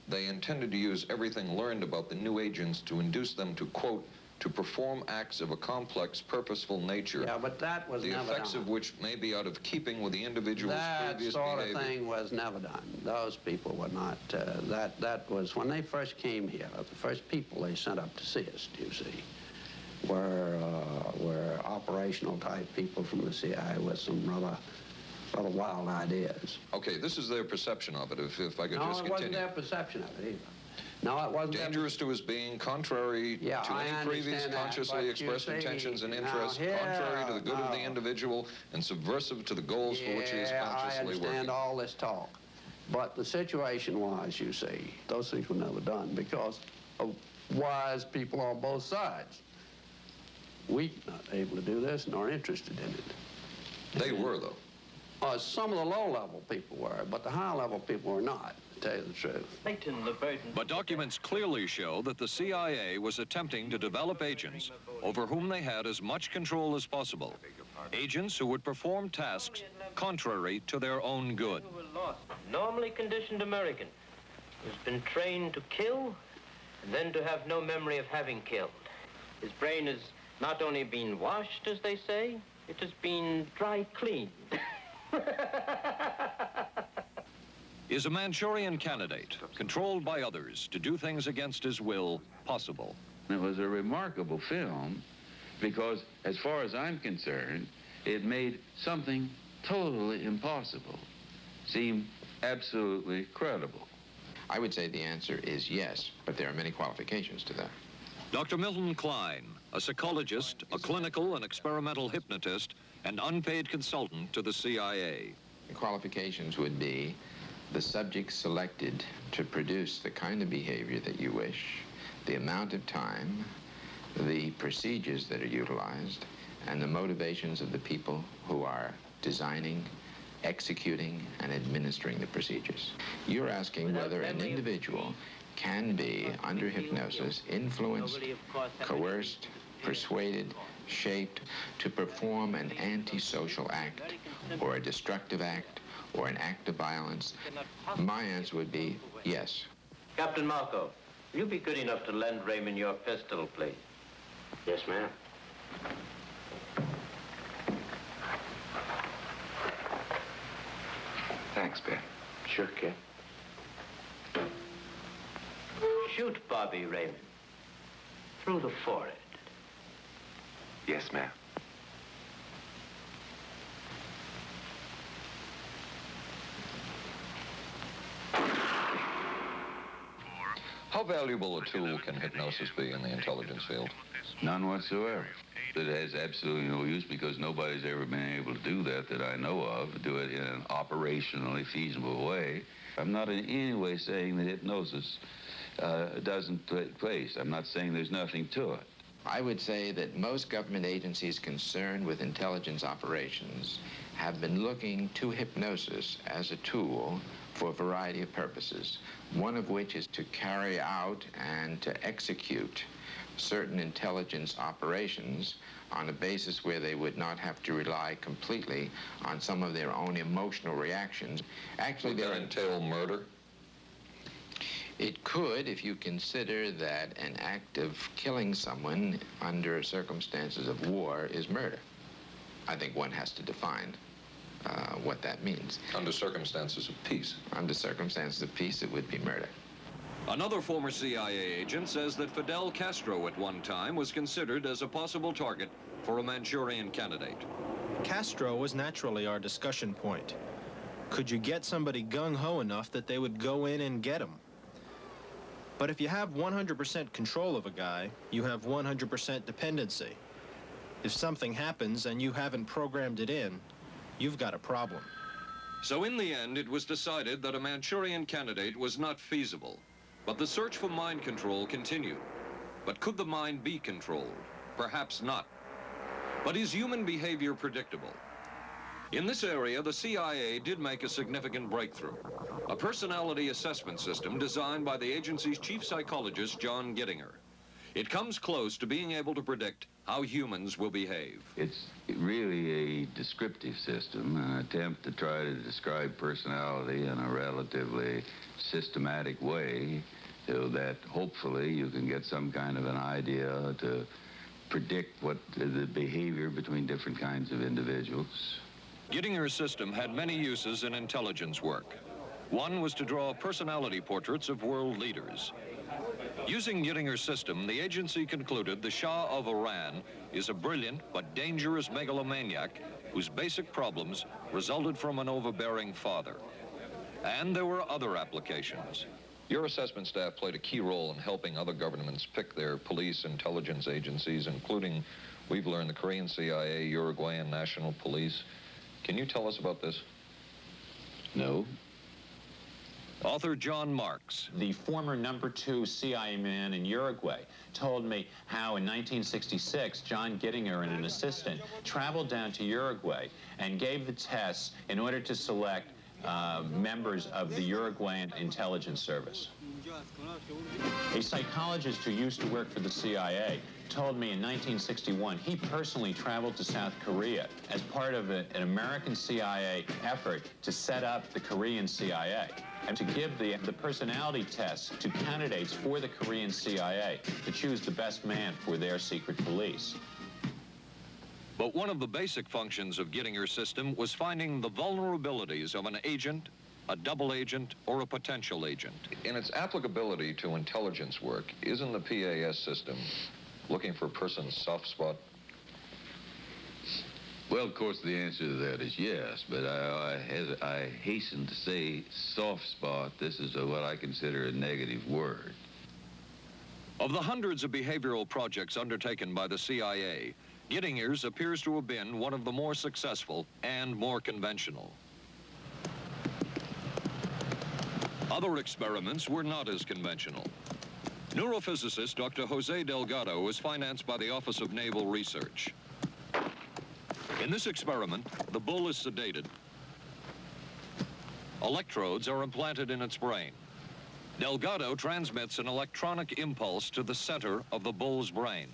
they intended to use everything learned about the new agents to induce them to, quote, to perform acts of a complex, purposeful nature. Yeah, but that was the never effects done. of which may be out of keeping with the individual's That previous sort behavior. of thing was never done. Those people were not, that was, when they first came here, the first people they sent up to see us, you see, were operational type people from the CIA with some rather wild ideas. Okay, this is their perception of it, if I could just continue. No, it wasn't their perception of it either. No, it wasn't. Dangerous to his being, contrary to any previous consciously expressed intentions and interests, contrary to the good of the individual, and subversive to the goals for which he is consciously working. I understand all this talk. But the situation was, you see, those things were never done because of wise people on both sides. We were not able to do this nor interested in it. They were, though. Some of the low-level people were, but the high-level people were not, to tell you the truth. But documents clearly show that the CIA was attempting to develop agents over whom they had as much control as possible. Agents who would perform tasks contrary to their own good. Normally conditioned American who's been trained to kill and then to have no memory of having killed. His brain has not only been washed, as they say, it has been dry cleaned. Is a Manchurian candidate, controlled by others to do things against his will, possible? It was a remarkable film because, as far as I'm concerned, it made something totally impossible seem absolutely credible. I would say the answer is yes, but there are many qualifications to that. Dr. Milton Klein, a psychologist, a clinical and experimental hypnotist, and unpaid consultant to the CIA. The qualifications would be the subject selected to produce the kind of behavior that you wish, the amount of time, the procedures that are utilized, and the motivations of the people who are designing, executing, and administering the procedures. You're asking whether an individual can be, under hypnosis, influenced, coerced, persuaded, shaped to perform an antisocial act, or a destructive act, or an act of violence. My answer would be yes. Captain Marco, will you be good enough to lend Raymond your pistol, please? Yes, ma'am. Thanks, Ben. Sure, kid. Shoot Bobby, Raymond. Through the forehead. Yes, ma'am. How valuable a tool can hypnosis be in the intelligence field? None whatsoever. It has absolutely no use because nobody's ever been able to do that I know of, do it in an operationally feasible way. I'm not in any way saying that hypnosis doesn't take place. I'm not saying there's nothing to it. I would say that most government agencies concerned with intelligence operations have been looking to hypnosis as a tool for a variety of purposes, one of which is to carry out and to execute certain intelligence operations on a basis where they would not have to rely completely on some of their own emotional reactions. Actually, would that entail murder? It could, if you consider that an act of killing someone under circumstances of war is murder. I think one has to define what that means. Under circumstances of peace? Under circumstances of peace, it would be murder. Another former CIA agent says that Fidel Castro at one time was considered as a possible target for a Manchurian candidate. Castro was naturally our discussion point. Could you get somebody gung-ho enough that they would go in and get him? But if you have 100% control of a guy, you have 100% dependency. If something happens and you haven't programmed it in, you've got a problem. So in the end, it was decided that a Manchurian candidate was not feasible. But the search for mind control continued. But could the mind be controlled? Perhaps not. But is human behavior predictable? In this area, the CIA did make a significant breakthrough. A personality assessment system designed by the agency's chief psychologist, John Gittinger. It comes close to being able to predict how humans will behave. It's really a descriptive system, an attempt to try to describe personality in a relatively systematic way so that hopefully you can get some kind of an idea to predict what the behavior between different kinds of individuals. Gittinger's system had many uses in intelligence work. One was to draw personality portraits of world leaders. Using Gittinger's system, the agency concluded the Shah of Iran is a brilliant but dangerous megalomaniac whose basic problems resulted from an overbearing father. And there were other applications. Your assessment staff played a key role in helping other governments pick their police intelligence agencies, including, we've learned, the Korean CIA, Uruguayan National Police. Can you tell us about this? No. Author John Marks. The former #2 CIA man in Uruguay told me how in 1966, John Gittinger and an assistant traveled down to Uruguay and gave the tests in order to select members of the Uruguayan intelligence service. A psychologist who used to work for the CIA told me in 1961 he personally traveled to South Korea as part of an American CIA effort to set up the Korean CIA and to give the personality tests to candidates for the Korean CIA to choose the best man for their secret police. But one of the basic functions of Gittinger's system was finding the vulnerabilities of an agent, a double agent, or a potential agent. In its applicability to intelligence work, isn't the PAS system looking for a person's soft spot? Well, of course, the answer to that is yes, but I hasten to say soft spot. This is what I consider a negative word. Of the hundreds of behavioral projects undertaken by the CIA, Gittinger's appears to have been one of the more successful and more conventional. Other experiments were not as conventional. Neurophysicist Dr. Jose Delgado was financed by the Office of Naval Research. In this experiment, the bull is sedated. Electrodes are implanted in its brain. Delgado transmits an electronic impulse to the center of the bull's brain.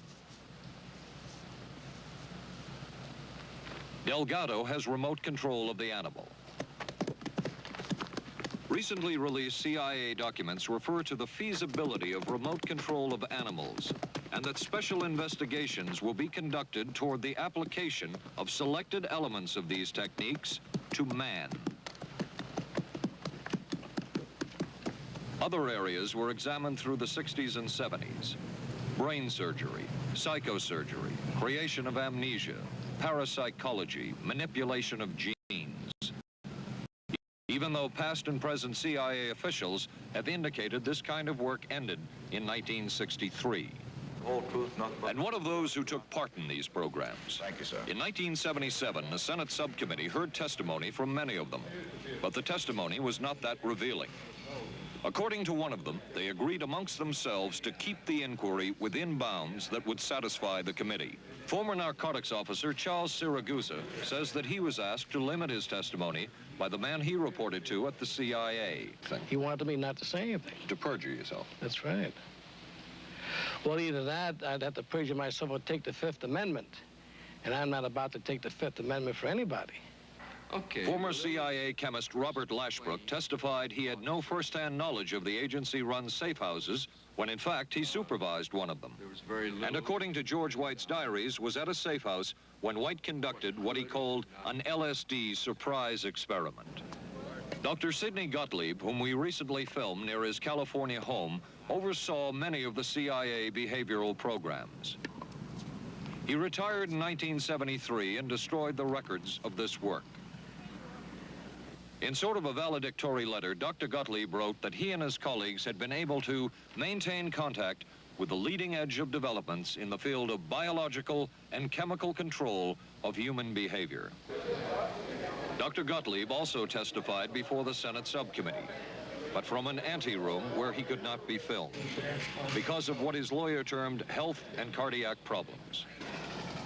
Delgado has remote control of the animal. Recently released CIA documents refer to the feasibility of remote control of animals and that special investigations will be conducted toward the application of selected elements of these techniques to man. Other areas were examined through the 60s and 70s. Brain surgery, psychosurgery, creation of amnesia, parapsychology, manipulation of genes. Even though past and present CIA officials have indicated this kind of work ended in 1963. Whole truth, nothing but... And one of those who took part in these programs. Thank you, sir. In 1977, the Senate subcommittee heard testimony from many of them, but the testimony was not that revealing. According to one of them, they agreed amongst themselves to keep the inquiry within bounds that would satisfy the committee. Former narcotics officer Charles Siragusa says that he was asked to limit his testimony by the man he reported to at the CIA. He wanted me not to say anything. To perjure yourself. That's right. Well, either that, I'd have to perjure myself or take the Fifth Amendment. And I'm not about to take the Fifth Amendment for anybody. Okay. Former CIA chemist Robert Lashbrook testified he had no first-hand knowledge of the agency-run safe houses when, in fact, he supervised one of them. There was very little... And according to George White's diaries, was at a safe house when White conducted what he called an LSD surprise experiment. Dr. Sidney Gottlieb, whom we recently filmed near his California home, oversaw many of the CIA behavioral programs. He retired in 1973 and destroyed the records of this work. In sort of a valedictory letter, Dr. Gottlieb wrote that he and his colleagues had been able to maintain contact with the leading edge of developments in the field of biological and chemical control of human behavior. Dr. Gottlieb also testified before the Senate subcommittee, but from an anteroom where he could not be filmed because of what his lawyer termed health and cardiac problems.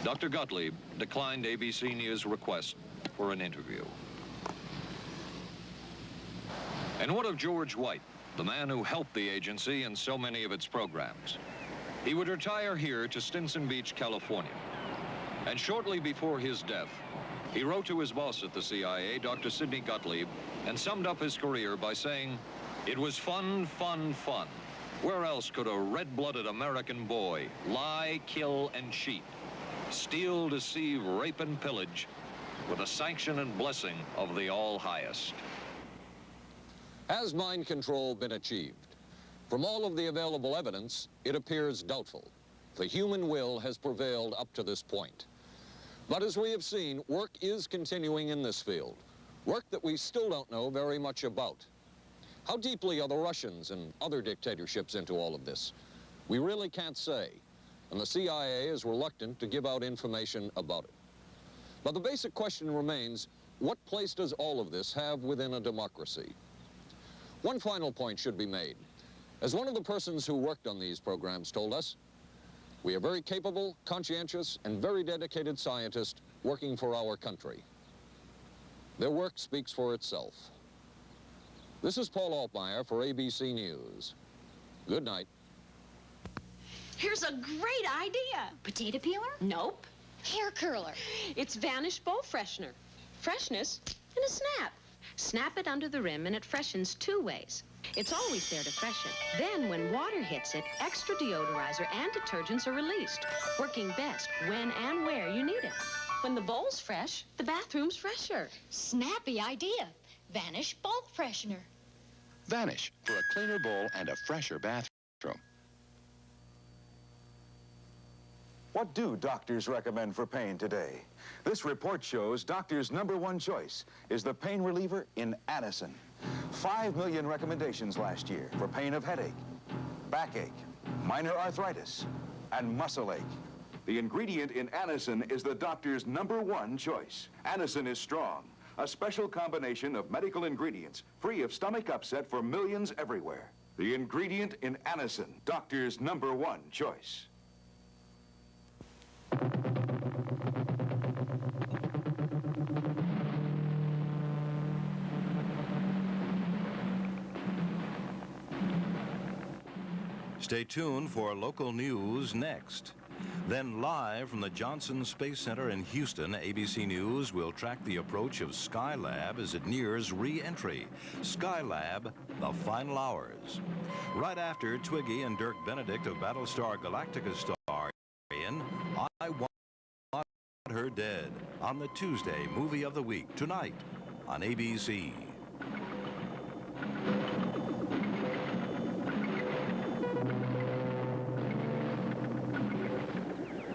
Dr. Gottlieb declined ABC News' request for an interview. And what of George White, the man who helped the agency in so many of its programs? He would retire here to Stinson Beach, California. And shortly before his death, he wrote to his boss at the CIA, Dr. Sidney Gottlieb, and summed up his career by saying, "It was fun, fun, fun. Where else could a red-blooded American boy lie, kill, and cheat, steal, deceive, rape, and pillage with the sanction and blessing of the All-Highest?" Has mind control been achieved? From all of the available evidence, it appears doubtful. The human will has prevailed up to this point. But as we have seen, work is continuing in this field, work that we still don't know very much about. How deeply are the Russians and other dictatorships into all of this? We really can't say, and the CIA is reluctant to give out information about it. But the basic question remains, what place does all of this have within a democracy? One final point should be made. As one of the persons who worked on these programs told us, we are very capable, conscientious, and very dedicated scientists working for our country. Their work speaks for itself. This is Paul Altmaier for ABC News. Good night. Here's a great idea. Potato peeler? Nope. Hair curler. It's Vanish Bowl Freshener. Freshness in a snap. Snap it under the rim and it freshens 2 ways. It's always there to freshen. Then when water hits it, extra deodorizer and detergents are released, working best when and where you need it. When the bowl's fresh, the bathroom's fresher. Snappy idea. Vanish Bowl Freshener. Vanish for a cleaner bowl and a fresher bathroom. What do doctors recommend for pain today? This report shows doctors' #1 choice is the pain reliever in Anacin. 5 million recommendations last year for pain of headache, backache, minor arthritis, and muscle ache. The ingredient in Anacin is the doctor's #1 choice. Anacin is strong, a special combination of medical ingredients free of stomach upset for millions everywhere. The ingredient in Anacin, doctor's #1 choice. Stay tuned for local news next. Then live from the Johnson Space Center in Houston, ABC News will track the approach of Skylab as it nears re-entry. Skylab, the final hours. Right after Twiggy and Dirk Benedict of Battlestar Galactica star in I Want Her Dead on the Tuesday Movie of the Week tonight on ABC.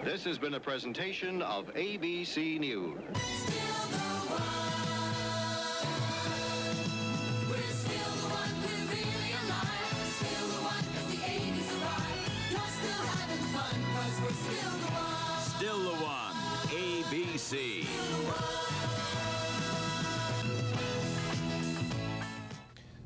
This has been a presentation of ABC News. Still the one, ABC.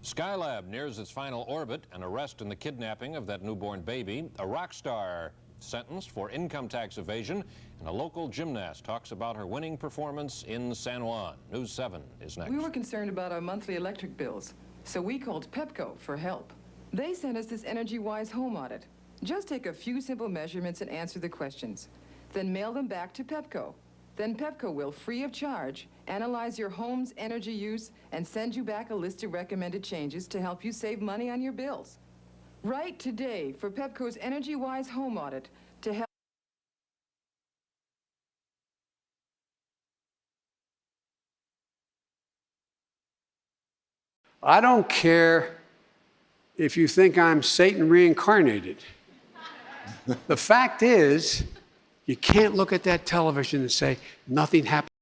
Skylab nears its final orbit. An arrest in the kidnapping of that newborn baby. A rock star sentenced for income tax evasion. And a local gymnast talks about her winning performance in San Juan. News 7 is next. We were concerned about our monthly electric bills, so we called Pepco for help. They sent us this energy-wise home audit. Just take a few simple measurements and answer the questions. Then mail them back to Pepco. Then Pepco will, free of charge, analyze your home's energy use and send you back a list of recommended changes to help you save money on your bills. Write today for Pepco's energy-wise home audit to help. I don't care if you think I'm Satan reincarnated. The fact is, you can't look at that television and say, nothing happened.